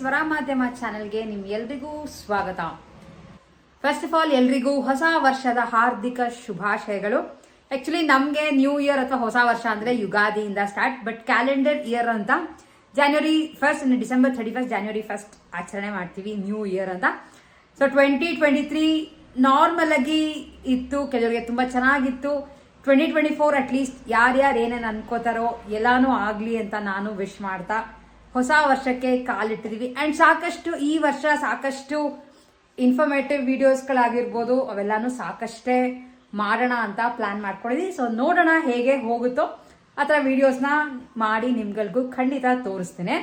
ಸ್ವರ ಮಾಧ್ಯಮ ಚಾನೆಲ್ಗೆ ನಿಮ್ಗೆಲ್ರಿಗೂ ಸ್ವಾಗತ. ಫಸ್ಟ್ ಆಫ್ ಆಲ್ ಎಲ್ರಿಗೂ ಹೊಸ ವರ್ಷದ ಹಾರ್ದಿಕ ಶುಭಾಶಯಗಳು. ಆಕ್ಚುಲಿ ನಮಗೆ ನ್ಯೂ ಇಯರ್ ಅಥವಾ ಹೊಸ ವರ್ಷ ಅಂದ್ರೆ ಯುಗಾದಿಯಿಂದ ಸ್ಟಾರ್ಟ್, ಬಟ್ ಕ್ಯಾಲೆಂಡರ್ ಇಯರ್ ಅಂತ January 1st December 31st January 1st ಆಚರಣೆ ಮಾಡ್ತೀವಿ ನ್ಯೂ ಇಯರ್ ಅಂತ. ಸೊ 2023 ನಾರ್ಮಲ್ ಆಗಿ ಇತ್ತು, ಕೆಲವರಿಗೆ ತುಂಬಾ ಚೆನ್ನಾಗಿತ್ತು. 2024 ಅಟ್ಲೀಸ್ಟ್ ಯಾರ್ಯಾರು ಏನೇನು ಅನ್ಕೋತಾರೋ ಎಲ್ಲಾನು ಆಗ್ಲಿ ಅಂತ ನಾನು ವಿಶ್ ಮಾಡ್ತಾ ಹೊಸ ವರ್ಷಕ್ಕೆ ಕಾಲಿಟ್ಟಿದೀವಿ. ಅಂಡ್ ಸಾಕಷ್ಟು ಈ ವರ್ಷ ಸಾಕಷ್ಟು ಇನ್ಫಾರ್ಮೇಟಿವ್ ವಿಡಿಯೋಸ್ಗಳಾಗಿರ್ಬೋದು ಅವೆಲ್ಲಾನು ಸಾಕಷ್ಟೇ ಮಾಡೋಣ ಅಂತ ಪ್ಲಾನ್ ಮಾಡ್ಕೊಂಡಿದೀವಿ. ಸೊ ನೋಡೋಣ ಹೇಗೆ ಹೋಗುತ್ತೋ ಆ ಥರ ವಿಡಿಯೋಸ್ನ ಮಾಡಿ ನಿಮ್ಗಳಿಗೂ ಖಂಡಿತ ತೋರಿಸ್ತೇನೆ.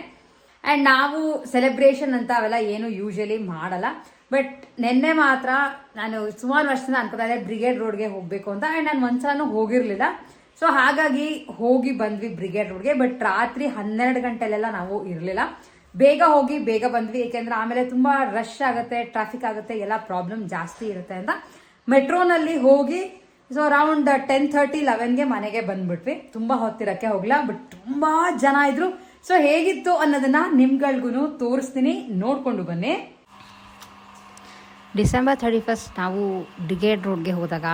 ಅಂಡ್ ನಾವು ಸೆಲೆಬ್ರೇಷನ್ ಅಂತ ಅವೆಲ್ಲ ಏನು ಯೂಶಲಿ ಮಾಡಲ್ಲ, ಬಟ್ ನಿನ್ನೆ ಮಾತ್ರ ನಾನು ಸುಮಾರು ವರ್ಷದಿಂದ ಅನ್ಕೋತಾ ಇದ್ದೆ ಬ್ರಿಗೇಡ್ ರೋಡ್ಗೆ ಹೋಗ್ಬೇಕು ಅಂತ. ಅಂಡ್ ನಾನು ಒಂದ್ಸಲೂ ಹೋಗಿರ್ಲಿಲ್ಲ, ಸೊ ಹಾಗಾಗಿ ಹೋಗಿ ಬಂದ್ವಿ ಬ್ರಿಗೇಡ್ ರೋಡ್ಗೆ. ಬಟ್ ರಾತ್ರಿ 12 ಗಂಟೆಲೆಲ್ಲ ನಾವು ಇರಲಿಲ್ಲ, ಬೇಗ ಹೋಗಿ ಬೇಗ ಬಂದ್ವಿ. ಏಕೆಂದ್ರೆ ಆಮೇಲೆ ತುಂಬಾ ರಶ್ ಆಗುತ್ತೆ, ಟ್ರಾಫಿಕ್ ಆಗುತ್ತೆ, ಎಲ್ಲ ಪ್ರಾಬ್ಲಮ್ ಜಾಸ್ತಿ ಇರುತ್ತೆ ಅಂತ ಮೆಟ್ರೋನಲ್ಲಿ ಹೋಗಿ ಸೊ ಅರೌಂಡ್ 10:30 11ಗೆ ಮನೆಗೆ ಬಂದ್ಬಿಟ್ವಿ. ತುಂಬಾ ಹೊತ್ತಿರಕ್ಕೆ ಹೋಗ್ಲಾ, ಬಟ್ ತುಂಬಾ ಜನ ಇದ್ರು. ಸೊ ಹೇಗಿತ್ತು ಅನ್ನೋದನ್ನ ನಿಮ್ಗಳಿಗೂ ತೋರಿಸ್ತೀನಿ, ನೋಡ್ಕೊಂಡು ಬನ್ನಿ. ಡಿಸೆಂಬರ್ 31st ನಾವು ಬ್ರಿಗೇಡ್ ರೋಡ್ಗೆ ಹೋದಾಗ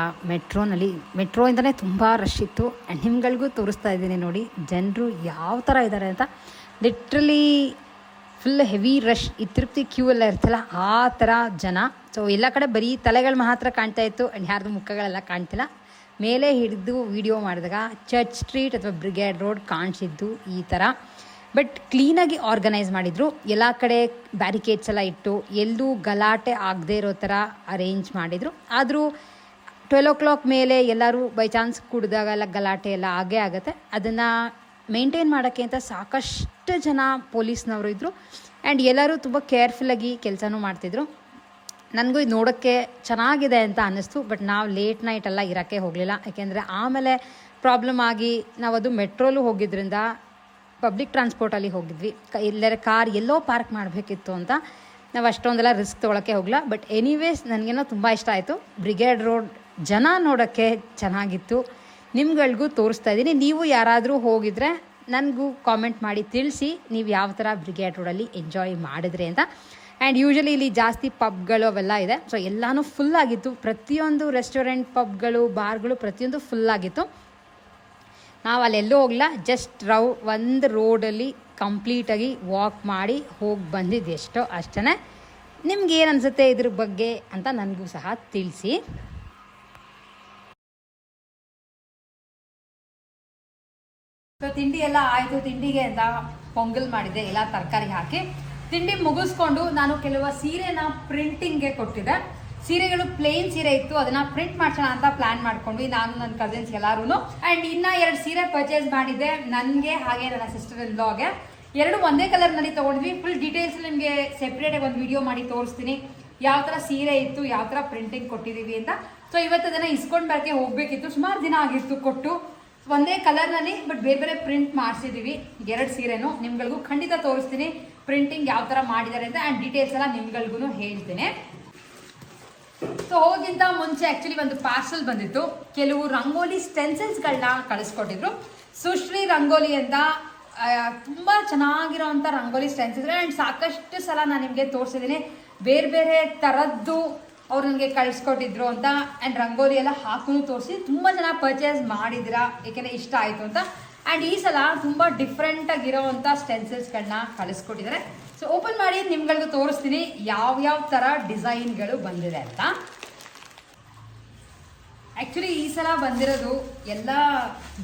ಮೆಟ್ರೋಯಿಂದನೇ ತುಂಬ ರಶ್ ಇತ್ತು. ಆ್ಯಂಡ್ ನಿಮ್ಗಳಿಗೂ ತೋರಿಸ್ತಾ ಇದ್ದೀನಿ ನೋಡಿ ಜನರು ಯಾವ ಥರ ಇದ್ದಾರೆ ಅಂತ. ಲಿಟ್ರಲಿ ಫುಲ್ ಹೆವಿ ರಶ್, ಈ ತಿರುಪ್ತಿ ಕ್ಯೂ ಎಲ್ಲ ಇರ್ತಲ್ಲ ಆ ಥರ ಜನ. ಸೊ ಎಲ್ಲ ಕಡೆ ಬರೀ ತಲೆಗಳು ಮಾತ್ರ ಕಾಣ್ತಾ ಇತ್ತು, ಆ್ಯಂಡ್ ಯಾರ್ದು ಮುಖಗಳೆಲ್ಲ ಕಾಣ್ತಿಲ್ಲ. ಮೇಲೆ ಹಿಡಿದು ವಿಡಿಯೋ ಮಾಡಿದಾಗ ಚರ್ಚ್ ಸ್ಟ್ರೀಟ್ ಅಥವಾ ಬ್ರಿಗೇಡ್ ರೋಡ್ ಕಾಣಿಸಿದ್ದು ಈ ಥರ. ಬಟ್ ಕ್ಲೀನಾಗಿ ಆರ್ಗನೈಸ್ ಮಾಡಿದ್ರು, ಎಲ್ಲ ಕಡೆ ಬ್ಯಾರಿಕೇಡ್ಸ್ ಎಲ್ಲ ಇಟ್ಟು ಎಲ್ಲೂ ಗಲಾಟೆ ಆಗದೆ ಇರೋ ಥರ ಅರೇಂಜ್ ಮಾಡಿದರು. ಆದರೂ 12 o'clock ಮೇಲೆ ಎಲ್ಲರೂ ಬೈ ಚಾನ್ಸ್ ಕುಡಿದಾಗೆಲ್ಲ ಗಲಾಟೆ ಎಲ್ಲ ಆಗೇ ಆಗುತ್ತೆ. ಅದನ್ನು ಮೇಂಟೈನ್ ಮಾಡೋಕ್ಕೆ ಅಂತ ಸಾಕಷ್ಟು ಜನ ಪೊಲೀಸ್ನವರು ಇದ್ದರು. ಆ್ಯಂಡ್ ಎಲ್ಲರೂ ತುಂಬ ಕೇರ್ಫುಲ್ಲಾಗಿ ಕೆಲಸನೂ ಮಾಡ್ತಿದ್ರು. ನನಗೂ ಇದು ನೋಡೋಕ್ಕೆ ಚೆನ್ನಾಗಿದೆ ಅಂತ ಅನ್ನಿಸ್ತು. ಬಟ್ ನಾವು ಲೇಟ್ ನೈಟ್ ಎಲ್ಲ ಇರೋಕ್ಕೆ ಹೋಗಲಿಲ್ಲ, ಯಾಕೆಂದರೆ ಆಮೇಲೆ ಪ್ರಾಬ್ಲಮ್ ಆಗಿ ನಾವು ಅದು ಮೆಟ್ರೋಲು ಹೋಗಿದ್ದರಿಂದ ಪಬ್ಲಿಕ್ ಟ್ರಾನ್ಸ್ಪೋರ್ಟಲ್ಲಿ ಹೋಗಿದ್ವಿ. ಎಲ್ಲರ ಕಾರ್ ಎಲ್ಲೋ ಪಾರ್ಕ್ ಮಾಡಬೇಕಿತ್ತು ಅಂತ ನಾವು ಅಷ್ಟೊಂದೆಲ್ಲ ರಿಸ್ಕ್ ತೊಗೊಳಕ್ಕೆ ಹೋಗಲ್ಲ. ಬಟ್ ಎನಿವೇಸ್ ನನಗೇನೋ ತುಂಬ ಇಷ್ಟ ಆಯಿತು. ಬ್ರಿಗೇಡ್ ರೋಡ್ ಜನ ನೋಡೋಕ್ಕೆ ಚೆನ್ನಾಗಿತ್ತು, ನಿಮ್ಗಳಿಗೂ ತೋರಿಸ್ತಾ ಇದ್ದೀನಿ. ನೀವು ಯಾರಾದರೂ ಹೋಗಿದ್ರೆ ನನಗೂ ಕಾಮೆಂಟ್ ಮಾಡಿ ತಿಳಿಸಿ ನೀವು ಯಾವ ಥರ ಬ್ರಿಗೇಡ್ ರೋಡಲ್ಲಿ ಎಂಜಾಯ್ ಮಾಡಿದ್ರಿ ಅಂತ. ಆ್ಯಂಡ್ ಯೂಶಲಿ ಇಲ್ಲಿ ಜಾಸ್ತಿ ಪಬ್ಗಳು ಅವೆಲ್ಲ ಇದೆ, ಸೊ ಎಲ್ಲನೂ ಫುಲ್ಲಾಗಿತ್ತು. ಪ್ರತಿಯೊಂದು ರೆಸ್ಟೋರೆಂಟ್, ಪಬ್ಗಳು, ಬಾರ್ಗಳು ಪ್ರತಿಯೊಂದು ಫುಲ್ಲಾಗಿತ್ತು. ನಾವು ಅಲ್ಲೆಲ್ಲೂ ಹೋಗಲ್ಲ, ಜಸ್ಟ್ ಒಂದು ರೋಡಲ್ಲಿ ಕಂಪ್ಲೀಟಾಗಿ ವಾಕ್ ಮಾಡಿ ಹೋಗಿ ಬಂದಿದ್ದು ಎಷ್ಟೋ ಅಷ್ಟೇ. ನಿಮ್ಗೆ ಏನು ಅನಿಸುತ್ತೆ ಇದ್ರ ಬಗ್ಗೆ ಅಂತ ನನಗೂ ಸಹ ತಿಳಿಸಿ. ಸೊ ತಿಂಡಿ ಎಲ್ಲ ಆಯಿತು. ತಿಂಡಿಗೆ ಅಂತ ಪೊಂಗಲ್ ಮಾಡಿದ್ದೆ, ಎಲ್ಲ ತರಕಾರಿ ಹಾಕಿ. ತಿಂಡಿ ಮುಗಿಸ್ಕೊಂಡು ನಾನು ಕೆಲವು ಸೀರೆನ ಪ್ರಿಂಟಿಂಗ್ಗೆ ಕೊಟ್ಟಿದ್ದೆ. ಸೀರೆಗಳು ಪ್ಲೇನ್ ಸೀರೆ ಇತ್ತು, ಅದನ್ನ ಪ್ರಿಂಟ್ ಮಾಡ್ಸೋಣ ಅಂತ ಪ್ಲಾನ್ ಮಾಡ್ಕೊಂಡ್ವಿ ನಾನು, ನನ್ನ ಕಸಿನ್ಸ್ ಎಲ್ಲಾರು. ಅಂಡ್ ಇನ್ನ 2 ಸೀರೆ ಪರ್ಚೇಸ್ ಮಾಡಿದ್ದೆ, ನನಗೆ ಹಾಗೆ ನನ್ನ ಸಿಸ್ಟರ್ ಇನ್ ಲಾಗೆ. 2 ಒಂದೇ ಕಲರ್ ನಲ್ಲಿ ತಗೊಂಡ್ವಿ. ಫುಲ್ ಡೀಟೇಲ್ಸ್ ನಿಮಗೆ ಸೆಪರೇಟ್ ಆಗಿ ಒಂದು ವಿಡಿಯೋ ಮಾಡಿ ತೋರಿಸ್ತೀನಿ, ಯಾವ ತರ ಸೀರೆ ಇತ್ತು, ಯಾವ ತರ ಪ್ರಿಂಟಿಂಗ್ ಕೊಟ್ಟಿದೀವಿ ಅಂತ. ಸೊ ಇವತ್ತು ಅದನ್ನ ಇಸ್ಕೊಂಡ್ ಬರಕ್ಕೆ ಹೋಗ್ಬೇಕಿತ್ತು, ಸುಮಾರು ದಿನ ಆಗಿತ್ತು ಕೊಟ್ಟು. ಒಂದೇ ಕಲರ್ ನಲ್ಲಿ ಬಟ್ ಬೇರೆ ಬೇರೆ ಪ್ರಿಂಟ್ ಮಾಡಿಸಿದೀವಿ 2 ಸೀರೆನು. ನಿಮ್ಗಳಿಗೂ ಖಂಡಿತ ತೋರಿಸ್ತೀನಿ ಪ್ರಿಂಟಿಂಗ್ ಯಾವ ತರ ಮಾಡಿದ್ದಾರೆ ಅಂತ. ಅಂಡ್ ಡೀಟೇಲ್ಸ್ ಎಲ್ಲ ನಿಮ್ಗಳಿಗೂ ಹೇಳ್ತೀನಿ. ಸೊ ಹೋಗಿಂತ ಮುಂಚೆ ಆಕ್ಚುಲಿ ಒಂದು ಪಾರ್ಸಲ್ ಬಂದಿತ್ತು. ಕೆಲವು ರಂಗೋಲಿ ಸ್ಟೆನ್ಸಿಲ್ಸ್ಗಳನ್ನ ಕಳಿಸ್ಕೊಟ್ಟಿದ್ರು. ಸುಶ್ರೀ ರಂಗೋಲಿ ಅಂತ ತುಂಬಾ ಚೆನ್ನಾಗಿರೋಂಥ ರಂಗೋಲಿ ಸ್ಟೆನ್ಸಿಲ್ಸ್. ಅಂಡ್ ಸಾಕಷ್ಟು ಸಲ ನಾನು ನಿಮಗೆ ತೋರಿಸಿದ್ದೀನಿ, ಬೇರೆ ಬೇರೆ ತರದ್ದು ಅವ್ರು ನನಗೆ ಕಳಿಸ್ಕೊಟ್ಟಿದ್ರು ಅಂತ. ಅಂಡ್ ರಂಗೋಲಿ ಎಲ್ಲ ಹಾಕೂ ತೋರಿಸಿ ತುಂಬಾ ಜನ ಪರ್ಚೇಸ್ ಮಾಡಿದಿರಾ, ಏಕೆಂದ್ರೆ ಇಷ್ಟ ಆಯ್ತು ಅಂತ. ಅಂಡ್ ಈ ಸಲ ತುಂಬಾ ಡಿಫ್ರೆಂಟ್ ಆಗಿರೋವಂಥ ಸ್ಟೆನ್ಸಿಲ್ಸ್ಗಳನ್ನ ಕಳಿಸ್ಕೊಟ್ಟಿದ್ದಾರೆ. ಸೊ ಓಪನ್ ಮಾಡಿ ನಿಮ್ಗಳಿಗೂ ತೋರಿಸ್ತೀನಿ ಯಾವ ತರ ಡಿಸೈನ್ಗಳು ಬಂದಿದೆ ಅಂತ. ಆಕ್ಚುಲಿ ಈ ಸಲ ಬಂದಿರೋದು ಎಲ್ಲ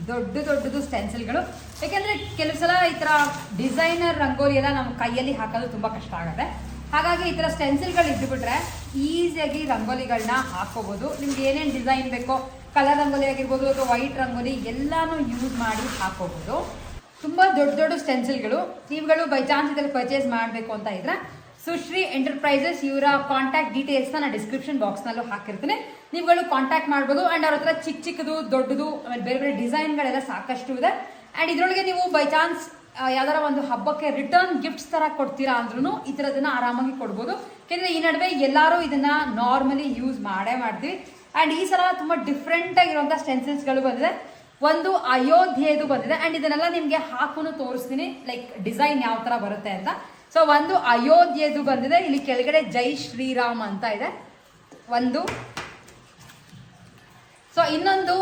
ದೊಡ್ಡದು ಸ್ಟೆನ್ಸಿಲ್ಗಳು, ಯಾಕೆಂದ್ರೆ ಕೆಲವು ಸಲ ಈ ತರ ಡಿಸೈನರ್ ರಂಗೋಲಿ ಎಲ್ಲ ನಮ್ಮ ಕೈಯಲ್ಲಿ ಹಾಕೋದು ತುಂಬಾ ಕಷ್ಟ ಆಗುತ್ತೆ. ಹಾಗಾಗಿ ಈ ತರ ಸ್ಟೆನ್ಸಿಲ್ಗಳು ಇದ್ದುಬಿಟ್ರೆ ಈಸಿಯಾಗಿ ರಂಗೋಲಿಗಳನ್ನ ಹಾಕೋಬಹುದು. ನಿಮ್ಗೆ ಏನೇನು ಡಿಸೈನ್ ಬೇಕೋ, ಕಲರ್ ರಂಗೋಲಿ ಆಗಿರ್ಬೋದು ಅಥವಾ ವೈಟ್ ರಂಗೋಲಿ ಎಲ್ಲಾನು ಯೂಸ್ ಮಾಡಿ ಹಾಕೋಬಹುದು. ತುಂಬಾ ದೊಡ್ಡ ಸ್ಟೆನ್ಸಿಲ್ಗಳು. ನೀವುಗಳು ಬೈ ಚಾನ್ಸ್ ಇದರಲ್ಲಿ ಪರ್ಚೇಸ್ ಮಾಡಬೇಕು ಅಂತ ಇದ್ರೆ ಸುಶ್ರೀ ಎಂಟರ್ಪ್ರೈಸಸ್ ಇವರ ಕಾಂಟ್ಯಾಕ್ಟ್ ಡೀಟೇಲ್ಸ್ ನಾನು ಡಿಸ್ಕ್ರಿಪ್ಷನ್ ಬಾಕ್ಸ್ ನಲ್ಲೂ ಹಾಕಿರ್ತೀನಿ, ನೀವುಗಳು ಕಾಂಟ್ಯಾಕ್ಟ್ ಮಾಡ್ಬೋದು. ಅಂಡ್ ಅವ್ರ ಹತ್ರ ಚಿಕ್ಕದು ದೊಡ್ಡದು ಆಮೇಲೆ ಬೇರೆ ಬೇರೆ ಡಿಸೈನ್ಗಳೆಲ್ಲ ಸಾಕಷ್ಟು ಇದೆ. ಅಂಡ್ ಇದರೊಳಗೆ ನೀವು ಬೈ ಚಾನ್ಸ್ ಯಾವ್ದಾರ ಒಂದು ಹಬ್ಬಕ್ಕೆ ರಿಟರ್ನ್ ಗಿಫ್ಟ್ಸ್ ತರ ಕೊಡ್ತೀರಾ ಅಂದ್ರೂ ಈ ತರದನ್ನ ಆರಾಮಾಗಿ ಕೊಡ್ಬೋದು. ಯಾಕಂದ್ರೆ ಈ ನಡುವೆ ಎಲ್ಲರೂ ಇದನ್ನ ನಾರ್ಮಲಿ ಯೂಸ್ ಮಾಡ್ತೀವಿ. ಅಂಡ್ ಈ ಸಲ ತುಂಬಾ ಡಿಫ್ರೆಂಟ್ ಆಗಿರುವಂತ ಸ್ಟೆನ್ಸಿಲ್ಸ್ಗಳು ಬಂದಿದೆ. ಒಂದು ಅಯೋಧ್ಯೆದು ಬಂದಿದೆ. ಅಂಡ್ ಇದನ್ನೆಲ್ಲ ನಿಮ್ಗೆ ಹಾಕುನು ತೋರಿಸ್ತೀನಿ, ಲೈಕ್ ಡಿಸೈನ್ ಯಾವ ತರ ಬರುತ್ತೆ ಅಂತ. ಸೊ ಒಂದು ಅಯೋಧ್ಯೆದು ಬಂದಿದೆ, ಇಲ್ಲಿ ಕೆಳಗಡೆ ಜೈ ಶ್ರೀರಾಮ್ ಅಂತ ಇದೆ ಒಂದು. ಸೊ ಇನ್ನೊಂದು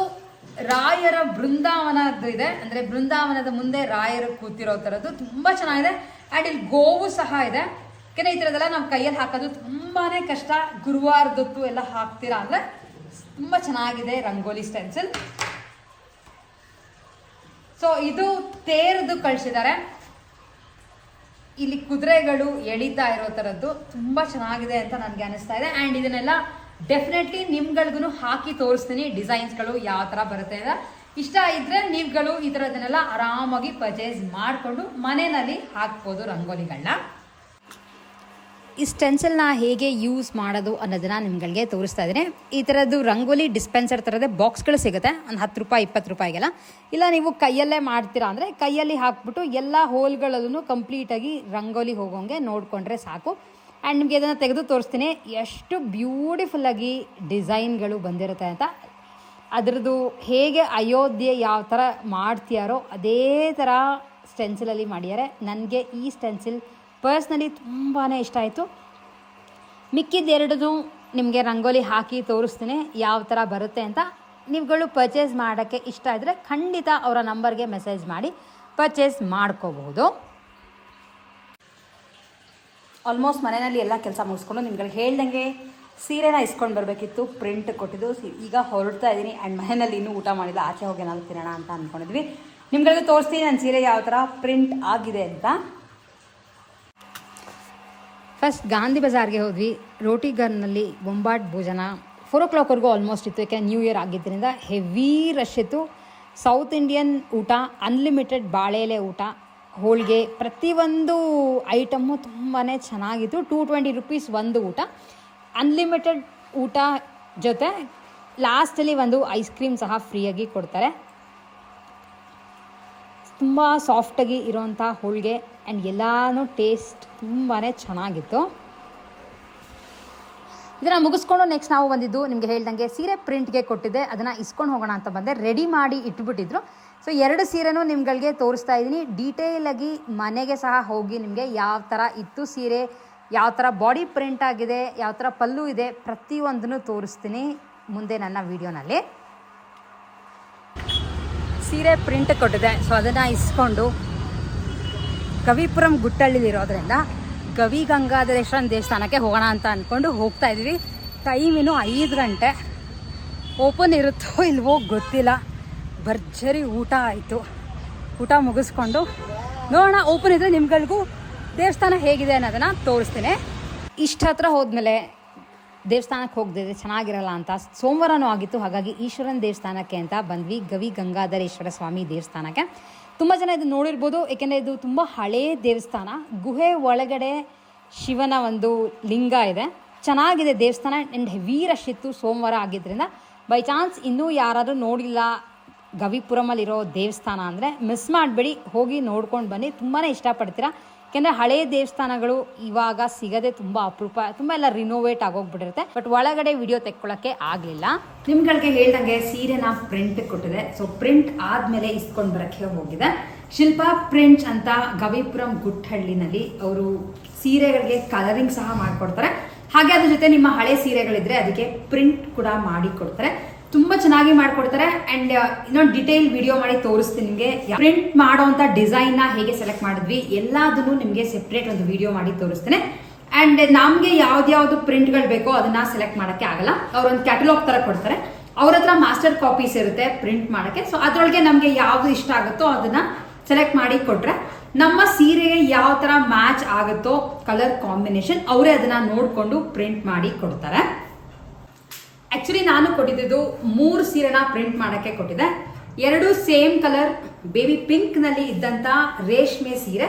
ರಾಯರ ಬೃಂದಾವನದ್ದು ಇದೆ, ಅಂದ್ರೆ ಬೃಂದಾವನದ ಮುಂದೆ ರಾಯರು ಕೂತಿರೋ ಥರದ್ದು ತುಂಬಾ ಚೆನ್ನಾಗಿದೆ. ಆ್ಯಂಡ್ ಇಲ್ಲಿ ಗೋವು ಸಹ ಇದೆ. ಯಾಕೆಂದ್ರೆ ಈ ಥರದ್ದೆಲ್ಲ ನಾವು ಕೈಯಲ್ಲಿ ಹಾಕೋದು ತುಂಬಾನೇ ಕಷ್ಟ. ಗುರುವಾರದೊತ್ತು ಎಲ್ಲ ಹಾಕ್ತೀರಾ ಅಂದ್ರೆ ತುಂಬಾ ಚೆನ್ನಾಗಿದೆ ರಂಗೋಲಿ ಸ್ಟೆನ್ಸಿಲ್. ಸೊ ಇದು ತೇರ್ದು ಕಳಿಸಿದ್ದಾರೆ, ಇಲ್ಲಿ ಕುದುರೆಗಳು ಎಳಿತಾ ಇರೋ ಥರದ್ದು ತುಂಬಾ ಚೆನ್ನಾಗಿದೆ ಅಂತ ನನಗೆ ಅನಿಸ್ತಾ ಇದೆ. ಆ್ಯಂಡ್ ಇದನ್ನೆಲ್ಲ ಡೆಫಿನೆಟ್ಲಿ ನಿಮ್ಗಳಿಗೂ ಹಾಕಿ ತೋರಿಸ್ತೀನಿ ಡಿಸೈನ್ಸ್ಗಳು ಯಾವ ಥರ ಬರುತ್ತೆ ಅಂತ. ಇಷ್ಟ ಇದ್ರೆ ನೀವುಗಳು ಈ ಥರದನ್ನೆಲ್ಲ ಆರಾಮಾಗಿ ಪರ್ಚೇಸ್ ಮಾಡಿಕೊಂಡು ಮನೆಯಲ್ಲಿ ಹಾಕ್ಬೋದು ರಂಗೋಲಿಗಳನ್ನ. ಈ ಸ್ಟೆನ್ಸಿಲ್ನ ಹೇಗೆ ಯೂಸ್ ಮಾಡೋದು ಅನ್ನೋದನ್ನ ನಿಮ್ಗಳಿಗೆ ತೋರಿಸ್ತಾ ಇದ್ದೀನಿ. ಈ ಥರದ್ದು ರಂಗೋಲಿ ಡಿಸ್ಪೆನ್ಸರ್ ಥರದೇ ಬಾಕ್ಸ್ಗಳು ಸಿಗುತ್ತೆ, ಒಂದು 10 ರೂಪಾಯಿ 20 ರೂಪಾಯಿಗೆಲ್ಲ. ಇಲ್ಲ ನೀವು ಕೈಯಲ್ಲೇ ಮಾಡ್ತೀರಾ ಅಂದರೆ ಕೈಯಲ್ಲಿ ಹಾಕ್ಬಿಟ್ಟು ಎಲ್ಲ ಹೋಲ್ಗಳಲ್ಲೂ ಕಂಪ್ಲೀಟಾಗಿ ರಂಗೋಲಿ ಹೋಗೋಂಗೆ ನೋಡಿಕೊಂಡ್ರೆ ಸಾಕು. ಆ್ಯಂಡ್ ನಿಮಗೆ ಇದನ್ನು ತೆಗೆದು ತೋರಿಸ್ತೀನಿ ಎಷ್ಟು ಬ್ಯೂಟಿಫುಲ್ಲಾಗಿ ಡಿಸೈನ್ಗಳು ಬಂದಿರುತ್ತೆ ಅಂತ. ಅದರದ್ದು ಹೇಗೆ ಅಯೋಧ್ಯೆ ಯಾವ ಥರ ಮಾಡ್ತೀಯಾರೋ ಅದೇ ಥರ ಸ್ಟೆನ್ಸಿಲಲ್ಲಿ ಮಾಡಿದ್ದಾರೆ. ನನಗೆ ಈ ಸ್ಟೆನ್ಸಿಲ್ ಪರ್ಸ್ನಲಿ ತುಂಬಾ ಇಷ್ಟ ಆಯಿತು. ಮಿಕ್ಕಿದ್ದೆರಡೂ ನಿಮಗೆ ರಂಗೋಲಿ ಹಾಕಿ ತೋರಿಸ್ತೀನಿ ಯಾವ ಥರ ಬರುತ್ತೆ ಅಂತ. ನೀವುಗಳು ಪರ್ಚೇಸ್ ಮಾಡೋಕ್ಕೆ ಇಷ್ಟ ಇದ್ದರೆ ಖಂಡಿತ ಅವರ ನಂಬರ್ಗೆ ಮೆಸೇಜ್ ಮಾಡಿ ಪರ್ಚೇಸ್ ಮಾಡ್ಕೋಬಹುದು. ಆಲ್ಮೋಸ್ಟ್ ಮನೆಯಲ್ಲಿ ಎಲ್ಲ ಕೆಲಸ ಮುಗಿಸ್ಕೊಂಡು ನಿಮ್ಗಳಿಗೆ ಹೇಳ್ದಂಗೆ ಸೀರೆನ ಇಸ್ಕೊಂಡು ಬರಬೇಕಿತ್ತು, ಪ್ರಿಂಟ್ ಕೊಟ್ಟಿದ್ದು. ಈಗ ಹೊರಡ್ತಾ ಇದ್ದೀನಿ. ಆ್ಯಂಡ್ ಮನೆಯಲ್ಲಿ ಇನ್ನೂ ಊಟ ಮಾಡಿಲ್ಲ, ಆಚೆ ಹೋಗಿ ಏನಾದ್ರು ತಿನ್ನೋಣ ಅಂತ ಅಂದ್ಕೊಂಡಿದ್ವಿ. ನಿಮ್ಗಳಿಗೆ ತೋರಿಸ್ತೀನಿ ನನ್ನ ಸೀರೆ ಯಾವ ಥರ ಪ್ರಿಂಟ್ ಆಗಿದೆ ಅಂತ. ಫಸ್ಟ್ ಗಾಂಧಿ ಬಜಾರ್ಗೆ ಹೋದ್ವಿ. ರೋಟಿ ಗರ್ನಲ್ಲಿ ಬೊಂಬಾಟ್ ಭೋಜನ 4 o'clockವರೆಗೂ ಆಲ್ಮೋಸ್ಟ್ ಇತ್ತು. ಯಾಕೆ ನ್ಯೂ ಇಯರ್ ಆಗಿದ್ದರಿಂದ ಹೆವಿ ರಶ್ ಇತ್ತು. ಸೌತ್ ಇಂಡಿಯನ್ ಊಟ, ಅನ್ಲಿಮಿಟೆಡ್ ಬಾಳೆ ಎಲೆ ಊಟ, ಹೋಳಿಗೆ, ಪ್ರತಿಯೊಂದು ಐಟಮ್ಮು ತುಂಬಾ ಚೆನ್ನಾಗಿತ್ತು. 220 rupees ಒಂದು ಊಟ. ಅನ್ಲಿಮಿಟೆಡ್ ಊಟ ಜೊತೆ ಲಾಸ್ಟಲ್ಲಿ ಒಂದು ಐಸ್ ಕ್ರೀಮ್ ಸಹ ಫ್ರೀಯಾಗಿ ಕೊಡ್ತಾರೆ. ತುಂಬ ಸಾಫ್ಟಾಗಿ ಇರೋವಂಥ ಹೋಳಿಗೆ ಆ್ಯಂಡ್ ಎಲ್ಲನೂ ಟೇಸ್ಟ್ ತುಂಬಾ ಚೆನ್ನಾಗಿತ್ತು. ಇದನ್ನು ಮುಗಿಸ್ಕೊಂಡು ನೆಕ್ಸ್ಟ್ ನಾವು ಬಂದಿದ್ದು ನಿಮಗೆ ಹೇಳ್ದಂಗೆ ಸೀರೆ ಪ್ರಿಂಟ್ಗೆ ಕೊಟ್ಟಿದ್ದೆ, ಅದನ್ನು ಇಸ್ಕೊಂಡು ಹೋಗೋಣ ಅಂತ ಬಂದೆ. ರೆಡಿ ಮಾಡಿ ಇಟ್ಬಿಟ್ಟಿದ್ರು. ಸೊ 2 ಸೀರೆನೂ ನಿಮ್ಗಳಿಗೆ ತೋರಿಸ್ತಾ ಇದ್ದೀನಿ. ಡೀಟೇಲಾಗಿ ಮನೆಗೆ ಸಹ ಹೋಗಿ ನಿಮಗೆ ಯಾವ ಥರ ಇತ್ತು ಸೀರೆ, ಯಾವ ಥರ ಬಾಡಿ ಪ್ರಿಂಟ್ ಆಗಿದೆ, ಯಾವ ಥರ ಪಲ್ಲು ಇದೆ, ಪ್ರತಿಯೊಂದನ್ನು ತೋರಿಸ್ತೀನಿ ಮುಂದೆ ನನ್ನ ವಿಡಿಯೋನಲ್ಲಿ. ಸೀರೆ ಪ್ರಿಂಟ್ ಕೊಟ್ಟಿದೆ, ಸೊ ಅದನ್ನು ಇಸ್ಕೊಂಡು ಗವಿಪುರಂ ಗುಟ್ಟಳ್ಳಿಲಿರೋದ್ರಿಂದ ಗವಿ ಗಂಗಾಧರೇಶ್ವರನ ದೇವಸ್ಥಾನಕ್ಕೆ ಹೋಗೋಣ ಅಂತ ಅಂದ್ಕೊಂಡು ಹೋಗ್ತಾ ಇದ್ವಿ. ಟೈಮ್ ಇನ್ನೂ 5 ಗಂಟೆ. ಓಪನ್ ಇರುತ್ತೋ ಇಲ್ವೋ ಗೊತ್ತಿಲ್ಲ. ಭರ್ಜರಿ ಊಟ ಆಯಿತು. ಊಟ ಮುಗಿಸ್ಕೊಂಡು ನೋಡೋಣ, ಓಪನ್ ಇದ್ದರೆ ನಿಮ್ಗಳಿಗೂ ದೇವಸ್ಥಾನ ಹೇಗಿದೆ ಅನ್ನೋದನ್ನು ತೋರಿಸ್ತೀನಿ. ಇಷ್ಟು ಹತ್ರ ಹೋದ್ಮೇಲೆ ದೇವಸ್ಥಾನಕ್ಕೆ ಹೋಗದಿದ್ರೆ ಚೆನ್ನಾಗಿರಲ್ಲ ಅಂತ ಸೋಮವಾರನೂ ಆಗಿತ್ತು. ಹಾಗಾಗಿ ಈಶ್ವರನ ದೇವಸ್ಥಾನಕ್ಕೆ ಅಂತ ಬಂದ್ವಿ, ಗವಿ ಗಂಗಾಧರೇಶ್ವರ ಸ್ವಾಮಿ ದೇವಸ್ಥಾನಕ್ಕೆ. ತುಂಬ ಜನ ಇದು ನೋಡಿರ್ಬೋದು, ಏಕೆಂದರೆ ಇದು ತುಂಬ ಹಳೆಯ ದೇವಸ್ಥಾನ. ಗುಹೆ ಒಳಗಡೆ ಶಿವನ ಒಂದು ಲಿಂಗ ಇದೆ. ಚೆನ್ನಾಗಿದೆ ದೇವಸ್ಥಾನ. ಆ್ಯಂಡ್ ಹೆವಿ ರಶ್ ಇತ್ತು ಸೋಮವಾರ ಆಗಿದ್ದರಿಂದ. ಬೈ ಚಾನ್ಸ್ ಇನ್ನೂ ಯಾರಾದರೂ ನೋಡಿಲ್ಲ ಗವಿಪುರಮಲ್ಲಿರೋ ದೇವಸ್ಥಾನ ಅಂದರೆ ಮಿಸ್ ಮಾಡಬೇಡಿ, ಹೋಗಿ ನೋಡ್ಕೊಂಡು ಬನ್ನಿ. ತುಂಬಾ ಇಷ್ಟಪಡ್ತೀರಾ. ಯಾಕೆಂದರೆ ಹಳೆಯ ದೇವಸ್ಥಾನಗಳು ಇವಾಗ ಸಿಗದೆ ತುಂಬ ಅಪರೂಪ, ತುಂಬ ಎಲ್ಲ ರಿನೋವೇಟ್ ಆಗೋಗ್ಬಿಟ್ಟಿರುತ್ತೆ. ಬಟ್ ಒಳಗಡೆ ವಿಡಿಯೋ ತೆಕ್ಕೊಳ್ಳೋಕ್ಕೆ ಆಗಲಿಲ್ಲ. ನಿಮ್ಗಳಿಗೆ ಹೇಳ್ದಂಗೆ ಸೀರೆನ ಪ್ರಿಂಟ್ ಕೊಟ್ಟಿದೆ. ಸೊ ಪ್ರಿಂಟ್ ಆದಮೇಲೆ ಇಸ್ಕೊಂಡು ಬರೋಕ್ಕೆ ಹೋಗಿದೆ. ಶಿಲ್ಪಾ ಪ್ರಿಂಟ್ಸ್ ಅಂತ ಗವಿಪುರಂ ಗುಟ್ಟಹಳ್ಳಿನಲ್ಲಿ ಅವರು ಸೀರೆಗಳಿಗೆ ಕಲರಿಂಗ್ ಸಹ ಮಾಡಿಕೊಡ್ತಾರೆ. ಹಾಗೆ ಅದ್ರ ಜೊತೆ ನಿಮ್ಮ ಹಳೆ ಸೀರೆಗಳಿದ್ರೆ ಅದಕ್ಕೆ ಪ್ರಿಂಟ್ ಕೂಡ ಮಾಡಿ ಕೊಡ್ತಾರೆ. ತುಂಬ ಚೆನ್ನಾಗಿ ಮಾಡಿಕೊಡ್ತಾರೆ. ಆ್ಯಂಡ್ ಇನ್ನೊಂದು ಡಿಟೇಲ್ ವಿಡಿಯೋ ಮಾಡಿ ತೋರಿಸ್ತೀನಿ ನಿಮಗೆ. ಪ್ರಿಂಟ್ ಮಾಡೋವಂಥ ಡಿಸೈನ್ನ ಹೇಗೆ ಸೆಲೆಕ್ಟ್ ಮಾಡಿದ್ವಿ ಎಲ್ಲದನ್ನು ನಿಮಗೆ ಸೆಪ್ರೇಟ್ ಒಂದು ವಿಡಿಯೋ ಮಾಡಿ ತೋರಿಸ್ತೇನೆ. ಆ್ಯಂಡ್ ನಮಗೆ ಯಾವ್ದು ಪ್ರಿಂಟ್ಗಳು ಬೇಕೋ ಅದನ್ನ ಸೆಲೆಕ್ಟ್ ಮಾಡೋಕ್ಕೆ ಆಗಲ್ಲ. ಅವ್ರೊಂದು ಕ್ಯಾಟಲಾಗ್ ಥರ ಕೊಡ್ತಾರೆ. ಅವ್ರ ಹತ್ರ ಮಾಸ್ಟರ್ ಕಾಪೀಸ್ ಇರುತ್ತೆ ಪ್ರಿಂಟ್ ಮಾಡೋಕ್ಕೆ. ಸೊ ಅದರೊಳಗೆ ನಮಗೆ ಯಾವುದು ಇಷ್ಟ ಆಗುತ್ತೋ ಅದನ್ನ ಸೆಲೆಕ್ಟ್ ಮಾಡಿ ಕೊಟ್ರೆ ನಮ್ಮ ಸೀರೆಗೆ ಯಾವ ಥರ ಮ್ಯಾಚ್ ಆಗುತ್ತೋ ಕಲರ್ ಕಾಂಬಿನೇಷನ್ ಅವರೇ ಅದನ್ನ ನೋಡಿಕೊಂಡು ಪ್ರಿಂಟ್ ಮಾಡಿ ಕೊಡ್ತಾರೆ. ಆಕ್ಚುಲಿ ನಾನು ಕೊಟ್ಟಿದ್ದು 3 ಸೀರೆನ ಪ್ರಿಂಟ್ ಮಾಡೋಕ್ಕೆ ಕೊಟ್ಟಿದ್ದೆ. 2 ಸೇಮ್ ಕಲರ್ ಬೇಬಿ ಪಿಂಕ್ ನಲ್ಲಿ ಇದ್ದಂತ ರೇಷ್ಮೆ ಸೀರೆ,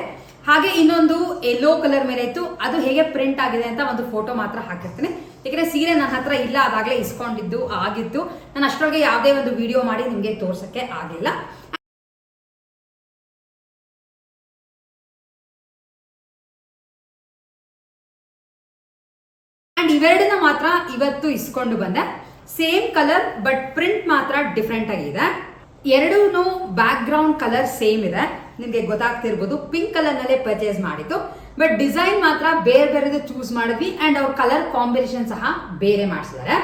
ಹಾಗೆ ಇನ್ನೊಂದು ಯೆಲ್ಲೋ ಕಲರ್ ಮೇಲೆ ಇತ್ತು. ಅದು ಹೇಗೆ ಪ್ರಿಂಟ್ ಆಗಿದೆ ಅಂತ ಒಂದು ಫೋಟೋ ಮಾತ್ರ ಹಾಕಿರ್ತೀನಿ. ಯಾಕಂದ್ರೆ ಸೀರೆ ನನ್ನ ಹತ್ರ ಇಲ್ಲ, ಅದಾಗಲೇ ಇಸ್ಕೊಂಡಿದ್ದು ಆಗಿತ್ತು. ನಾನು ಅಷ್ಟರೊಳಗೆ ಯಾವುದೇ ಒಂದು ವಿಡಿಯೋ ಮಾಡಿ ನಿಮಗೆ ತೋರ್ಸಕ್ಕೆ ಆಗಲಿಲ್ಲ. ಅಂಡ್ ಇವೆರಡನ್ನ ಮಾತ್ರ ಇವತ್ತು ಇಸ್ಕೊಂಡು ಬಂದೆ. ಸೇಮ್ ಕಲರ್ ಬಟ್ ಪ್ರಿಂಟ್ ಮಾತ್ರ ಡಿಫ್ರೆಂಟ್ ಆಗಿದೆ. 2 ಬ್ಯಾಕ್ ಗ್ರೌಂಡ್ ಕಲರ್ ಸೇಮ್ ಇದೆ. ನಿಮ್ಗೆ ಗೊತ್ತಾಗ್ತಿರ್ಬೋದು, ಪಿಂಕ್ ಕಲರ್ ನಲ್ಲೇ ಪರ್ಚೇಸ್ ಮಾಡಿದ್ದು. ಬಟ್ ಡಿಸೈನ್ ಮಾತ್ರ ಬೇರೆ ಬೇರೆದು ಚೂಸ್ ಮಾಡಿದ್ವಿ ಅಂಡ್ ಅವ್ರ ಕಲರ್ ಕಾಂಬಿನೇಷನ್ ಸಹ ಬೇರೆ ಮಾಡಿಸಿದ್ದಾರೆ.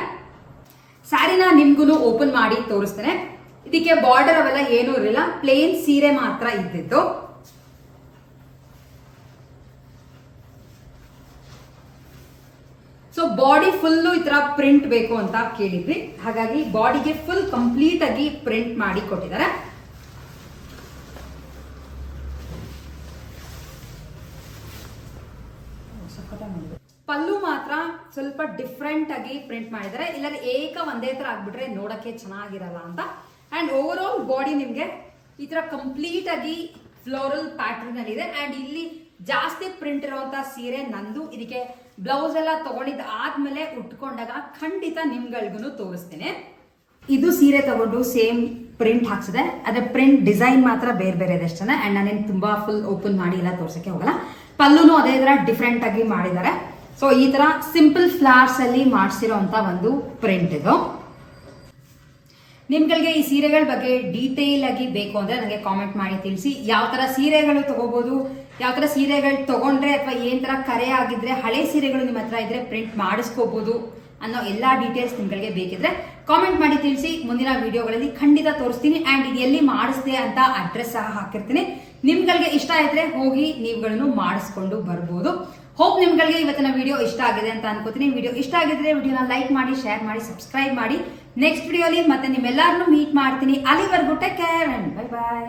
ಸ್ಯಾರಿನ ನಿಮ್ಗೂ ಓಪನ್ ಮಾಡಿ ತೋರಿಸ್ತೇನೆ. ಇದಕ್ಕೆ ಬಾರ್ಡರ್ ಅವೆಲ್ಲ ಏನೂ ಇರಲಿಲ್ಲ, ಪ್ಲೇನ್ ಸೀರೆ ಮಾತ್ರ ಇದ್ದಿತ್ತು. ಸೊ ಬಾಡಿ ಫುಲ್ಲು ಈ ತರ ಪ್ರಿಂಟ್ ಬೇಕು ಅಂತ ಕೇಳಿದ್ವಿ, ಹಾಗಾಗಿ ಬಾಡಿಗೆ ಫುಲ್ ಕಂಪ್ಲೀಟ್ ಆಗಿ ಪ್ರಿಂಟ್ ಮಾಡಿ ಕೊಟ್ಟಿದ್ದಾರೆ. ಪಲ್ಲು ಮಾತ್ರ ಸ್ವಲ್ಪ ಡಿಫ್ರೆಂಟ್ ಆಗಿ ಪ್ರಿಂಟ್ ಮಾಡಿದ್ದಾರೆ, ಇಲ್ಲಾಂದ್ರೆ ಒಂದೇ ತರ ಆಗ್ಬಿಟ್ರೆ ನೋಡಕ್ಕೆ ಚೆನ್ನಾಗಿರಲ್ಲ ಅಂತ. ಅಂಡ್ ಓವರ್ ಆಲ್ ಬಾಡಿ ನಿಮ್ಗೆ ಈ ತರ ಕಂಪ್ಲೀಟ್ ಆಗಿ ಫ್ಲೋರಲ್ ಪ್ಯಾಟರ್ನ್ ಅಲ್ಲಿ ಇದೆ. ಅಂಡ್ ಇಲ್ಲಿ ಜಾಸ್ತಿ ಪ್ರಿಂಟ್ ಇರುವಂತ ಸೀರೆ ನಂದು. ಇದಕ್ಕೆ ಬ್ಲೌಸ್ ಎಲ್ಲ ತಗೊಂಡಿದ್ದ ಆದ್ಮೇಲೆ ಉಟ್ಕೊಂಡಾಗ ಖಂಡಿತ ನಿಮ್ಗಳಿಗೂ ತೋರಿಸ್ತೇನೆ. ಇದು ಸೀರೆ ತಗೊಂಡು ಸೇಮ್ ಪ್ರಿಂಟ್ ಹಾಕ್ಸಿದೆ, ಅದ್ರ ಪ್ರಿಂಟ್ ಡಿಸೈನ್ ಮಾತ್ರ ಬೇರೆ ಬೇರೆ ಇದೆ ಅಷ್ಟೇ. ಅಂಡ್ ನಾನೇನು ತುಂಬಾ ಫುಲ್ ಓಪನ್ ಮಾಡಿ ಎಲ್ಲ ತೋರ್ಸಕ್ಕೆ ಹೋಗಲ್ಲ. ಪಲ್ಲುನು ಅದೇ ತರ ಡಿಫ್ರೆಂಟ್ ಆಗಿ ಮಾಡಿದ್ದಾರೆ. ಸೊ ಈ ತರ ಸಿಂಪಲ್ ಫ್ಲವರ್ಸ್ ಅಲ್ಲಿ ಮಾಡಿಸಿರೋ ಅಂತ ಒಂದು ಪ್ರಿಂಟ್ ಇದು. ನಿಮ್ಗಳಿಗೆ ಈ ಸೀರೆಗಳ ಬಗ್ಗೆ ಡೀಟೇಲ್ ಆಗಿ ಬೇಕು ಅಂದ್ರೆ ನನಗೆ ಕಾಮೆಂಟ್ ಮಾಡಿ ತಿಳಿಸಿ. ಯಾವ ತರ ಸೀರೆಗಳು ತಗೋಬಹುದು, ಯಾವ ತರ ಸೀರೆಗಳು ತಗೊಂಡ್ರೆ ಅಥವಾ ಏನ್ ತರ ಕರೆ ಆಗಿದ್ರೆ ಹಳೆ ಸೀರೆಗಳು ನಿಮ್ಮ ಹತ್ರ ಇದ್ರೆ ಪ್ರಿಂಟ್ ಮಾಡಿಸ್ಕೋಬಹುದು ಅನ್ನೋ ಎಲ್ಲಾ ಡೀಟೇಲ್ಸ್ ನಿಮ್ಗಳಿಗೆ ಬೇಕಿದ್ರೆ ಕಾಮೆಂಟ್ ಮಾಡಿ ತಿಳಿಸಿ. ಮುಂದಿನ ವಿಡಿಯೋಗಳಲ್ಲಿ ಖಂಡಿತ ತೋರಿಸ್ತೀನಿ. ಅಂಡ್ ಇದು ಎಲ್ಲಿ ಮಾಡಿಸ್ದೆ ಅಂತ ಅಡ್ರೆಸ್ ಸಹ ಹಾಕಿರ್ತೀನಿ. ನಿಮ್ಗಳಿಗೆ ಇಷ್ಟ ಇದ್ರೆ ಹೋಗಿ ನೀವುಗಳನ್ನು ಮಾಡಿಸ್ಕೊಂಡು ಬರ್ಬೋದು. ಹೋಪ್ ನಿಮ್ಗಳಿಗೆ ಇವತ್ತಿನ ವಿಡಿಯೋ ಇಷ್ಟ ಆಗಿದೆ ಅಂತ ಅನ್ಕೋತೀನಿ. ವಿಡಿಯೋ ಇಷ್ಟ ಆಗಿದ್ರೆ ವಿಡಿಯೋನ ಲೈಕ್ ಮಾಡಿ, ಶೇರ್ ಮಾಡಿ, ಸಬ್ಸ್ಕ್ರೈಬ್ ಮಾಡಿ. ನೆಕ್ಸ್ಟ್ ವಿಡಿಯೋಲಿ ಮತ್ತೆ ನಿಮ್ಮೆಲ್ಲರನ್ನು ಮೀಟ್ ಮಾಡ್ತೀನಿ. ಅಲ್ಲಿವರೆಗೂ take care and bye bye.